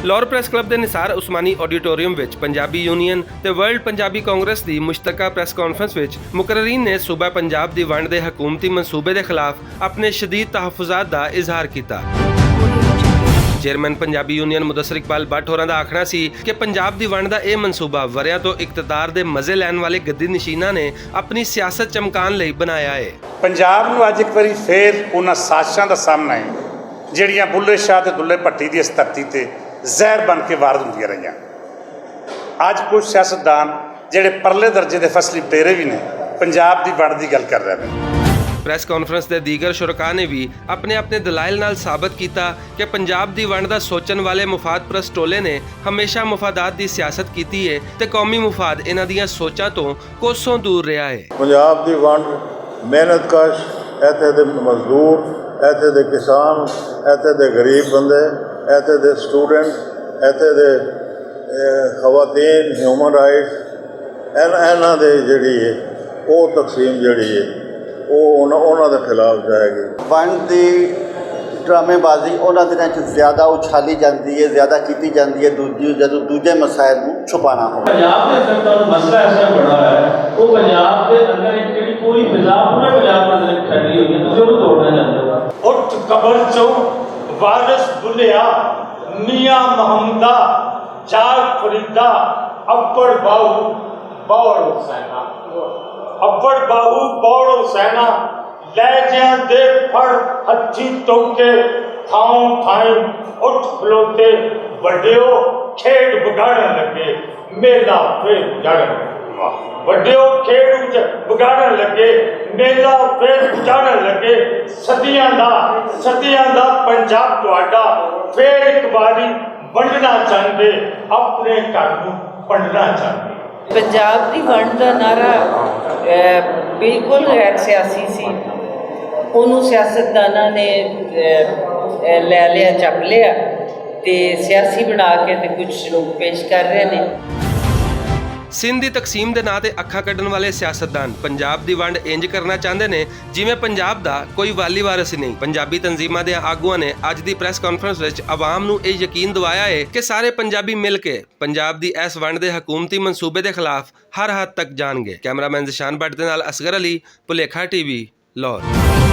Lahore press club ਦੇ Nisar ਉਸਮਾਨੀ auditorium ਵਿੱਚ Punjabi union ਤੇ ਵਰਲਡ ਪੰਜਾਬੀ ਕਾਂਗਰਸ ਦੀ ਮੁਸ਼ਤਰਕਾ ਪ੍ਰੈਸ ਕਾਨਫਰੰਸ ਵਿੱਚ ਮੁਕਰਰੀਨ ਨੇ ਸੂਬਾ ਪੰਜਾਬ ਦੀ ਵੰਡ ਦੇ ਹਕੂਮਤੀ ਮਨਸੂਬੇ ਦੇ ਖਿਲਾਫ ਆਪਣੇ ਸ਼ਦੀਦ ਤਹਫੁਜ਼ਾਤ ਦਾ ਇਜ਼ਹਾਰ ਕੀਤਾ। ਚੇਅਰਮੈਨ ਪੰਜਾਬੀ ਯੂਨੀਅਨ ਮੁਦੱਸਰ ਇਕਬਾਲ ਬੱਟ ਹੋਰਾਂ ਦਾ ਆਖਣਾ ਸੀ ਕਿ ਪੰਜਾਬ ਦੀ ਵੰਡ ਦਾ ਇਹ ਮਨਸੂਬਾ ਵਰਿਆਂ ਤੋਂ ਇਕਤਦਾਰ ਦੇ ਮਜ਼ੇ ਲੈਣ ਵਾਲੇ ਗੱਦੀ ਨਸ਼ੀਨਾਂ ਨੇ ਆਪਣੀ ਸਿਆਸਤ ਚਮਕਾਉਣ ਲਈ ਬਣਾਇਆ ਹੈ। ਪੰਜਾਬ ਨੂੰ ਅੱਜ ਇੱਕ ਵਾਰੀ ਫੇਰ ਉਹਨਾਂ ਸਾਜ਼ਿਸ਼ਾਂ ਦਾ ਸਾਹਮਣਾ ਹੈ ਜਿਹੜੀਆਂ ਬੁੱਲੇ ਸ਼ਾਹ ਤੇ ਦੁੱਲੇ ਭੱਟੀ ਦੀ ਇਸ ਧਰਤੀ ਤੇ ਜ਼ਹਿਰ ਬਣ ਕੇ ਵਾਰਦ ਹੁੰਦੀਆਂ ਰਹੀਆਂ। ਅੱਜ ਕੁਝ ਸਿਆਸਤਦਾਨ ਜਿਹੜੇ ਪਰਲੇ ਦਰਜੇ ਦੇ ਫਸਲੀ ਡੇਰੇ ਵੀ ਨੇ ਪੰਜਾਬ ਦੀ ਵੰਡ ਦੀ ਗੱਲ ਕਰ ਰਹੇ ਨੇ। ਪ੍ਰੈਸ ਕਾਨਫਰੰਸ ਦੇ ਦੀਗਰ ਸ਼ੁਰਕਾ ਨੇ ਵੀ ਆਪਣੇ ਦਲਾਇਲ ਨਾਲ ਸਾਬਤ ਕੀਤਾ ਕਿ ਪੰਜਾਬ ਦੀ ਵੰਡ ਦਾ ਸੋਚਣ ਵਾਲੇ ਮੁਫਾਦਪਰਸਤ ਟੋਲੇ ਨੇ ਹਮੇਸ਼ਾ ਮੁਫਾਦਾਤ ਦੀ ਸਿਆਸਤ ਕੀਤੀ ਹੈ ਤੇ ਕੌਮੀ ਮੁਫਾਦ ਇਹਨਾਂ ਦੀਆਂ ਸੋਚਾਂ ਤੋਂ ਕੋਸੋਂ ਦੂਰ ਰਿਹਾ ਹੈ। ਪੰਜਾਬ ਦੀ ਵੰਡ ਮਿਹਨਤਕਸ਼, ਇੱਥੇ ਦੇ ਮਜ਼ਦੂਰ, ਇੱਥੇ ਦੇ ਕਿਸਾਨ, ਇੱਥੇ ਦੇ ਗਰੀਬ ਬੰਦੇ, ਇੱਥੇ ਦੇ ਸਟੂਡੈਂਟ, ਇੱਥੇ ਦੇ ਖਵਾਤੀਨ, ਹਿਊਮਨ ਰਾਈਟਸ, ਇਹਨਾਂ ਦੇ ਜਿਹੜੀ ਹੈ ਉਹ ਤਕਸੀਮ ਜਿਹੜੀ ਹੈ ਉਹ ਉਹਨਾਂ ਦੇ ਖਿਲਾਫ ਜਾਏਗੀ। ਵੰਡ ਦੀ ਡਰਾਮੇਬਾਜ਼ੀ ਉਹਨਾਂ ਦਿਨਾਂ 'ਚ ਜ਼ਿਆਦਾ ਉਛਾਲੀ ਜਾਂਦੀ ਹੈ, ਜ਼ਿਆਦਾ ਕੀਤੀ ਜਾਂਦੀ ਹੈ ਜਦੋਂ ਦੂਜੇ ਮਸਾਇਲ ਨੂੰ ਛੁਪਾਉਣਾ ਹੋ। ਪੰਜਾਬ ਦੇ ਅੰਦਰ ਤਾਂ ਮਸਲਾ ਐਸਾ ਬਣਾ ਹੈ ਉਹ ਪੰਜਾਬ ਦੇ ਅੰਦਰ ਇੱਕ ਜਿਹੜੀ ਪੂਰੀ ਫਿਜ਼ਾ ਪੂਰੇ ਪੰਜਾਬ ਦੇ ਅੰਦਰ ਖੜੀ ਹੋਈ ਹੈ, ਤੁਸੀਂ ਉਹਨੂੰ ਤੋੜਨਾ ਚਾਹੁੰਦੇ ਹੋ। ਉੱਠ ਕਬਰ ਚੋਂ ਵਾਰਿਸ ਬੁੱਲਿਆ ਮੀਆਂ ਮੁਹੰਮਦਾ ਜਾਗ ਫਰੀਦਾ ਅੱਪੜ ਬਾਹੂ ਬੌੜ ਹੁਸੈਨਾ ਅੱਪੜ ਬਾਹੂ ਬੌੜ ਹੁਸੈਨਾ ਲਹਿਜਿਆਂ ਦੇ ਫੜ ਹੱਥੀ ਟੋਕੇ ਥਾਉਂ ਥਾਈ ਉੱਠ ਖਲੋਤੇ ਵੱਡਿਓ ਖੇਡ ਵਿਗਾੜਨ ਲੱਗੇ ਮੇਲਾ ਫੇਰ ਉਜਾੜਨ ਵੱਡਿਓ ਖੇਡ ਵਿਗਾੜਨ ਲੱਗੇ ਮੇਲਾ ਫੇਰ ਉਜਾੜਨ ਲੱਗੇ। ਸਦੀਆਂ ਦਾ ਪੰਜਾਬ ਤੁਹਾਡਾ ਫੇਰ ਇੱਕ ਵਾਰੀ ਵੰਡਣਾ ਚਾਹੁੰਦੇ ਆਪਣੇ ਘਰ ਨੂੰ ਵੰਡਣਾ ਚਾਹੁੰਦੇ। ਪੰਜਾਬ ਦੀ ਵੰਡ ਦਾ ਨਾਰਾ ਬਿਲਕੁਲ ਗੈਰ ਸਿਆਸੀ ਸੀ। ਉਹਨੂੰ ਸਿਆਸਤਦਾਨਾਂ ਨੇ ਲੈ ਲਿਆ, ਚੱਪ ਲਿਆ ਤੇ ਸਿਆਸੀ ਬਣਾ ਕੇ ਤੇ ਕੁਝ ਲੋਕ ਪੇਸ਼ ਕਰ ਰਹੇ ਨੇ। ਸਿੰਧ ਦੀ ਤਕਸੀਮ ਦੇ ਨਾਂ ਤੇ ਅੱਖਾਂ ਕੱਢਣ ਵਾਲੇ ਸਿਆਸਤਦਾਨ ਪੰਜਾਬ ਦੀ ਵੰਡ ਇੰਜ ਕਰਨਾ ਚਾਹੁੰਦੇ ਨੇ ਜਿਵੇਂ ਪੰਜਾਬ ਦਾ ਕੋਈ ਵਾਲੀ ਵਾਰਿਸ ਨਹੀਂ। ਪੰਜਾਬੀ ਤਨਜ਼ੀਮਾਂ ਦੇ ਆਗੂਆਂ ਨੇ ਅੱਜ ਦੀ ਪ੍ਰੈਸ ਕਾਨਫਰੰਸ ਵਿੱਚ ਆਵਾਮ ਨੂੰ ਇਹ ਯਕੀਨ ਦਿਵਾਇਆ ਹੈ ਕਿ ਸਾਰੇ ਪੰਜਾਬੀ ਮਿਲ ਕੇ ਪੰਜਾਬ ਦੀ ਇਸ ਵੰਡ ਦੇ ਹਕੂਮਤੀ ਮਨਸੂਬੇ ਦੇ ਖਿਲਾਫ ਹਰ ਹੱਦ ਤੱਕ ਜਾਣਗੇ। ਕੈਮਰਾਮੈਨ ਜ਼ਸ਼ਾਨ ਬੱਟ ਦੇ ਨਾਲ ਅਸਗਰ ਅਲੀ, ਭੁਲੇਖਾ ਟੀਵੀ, ਲਾਹੌਰ।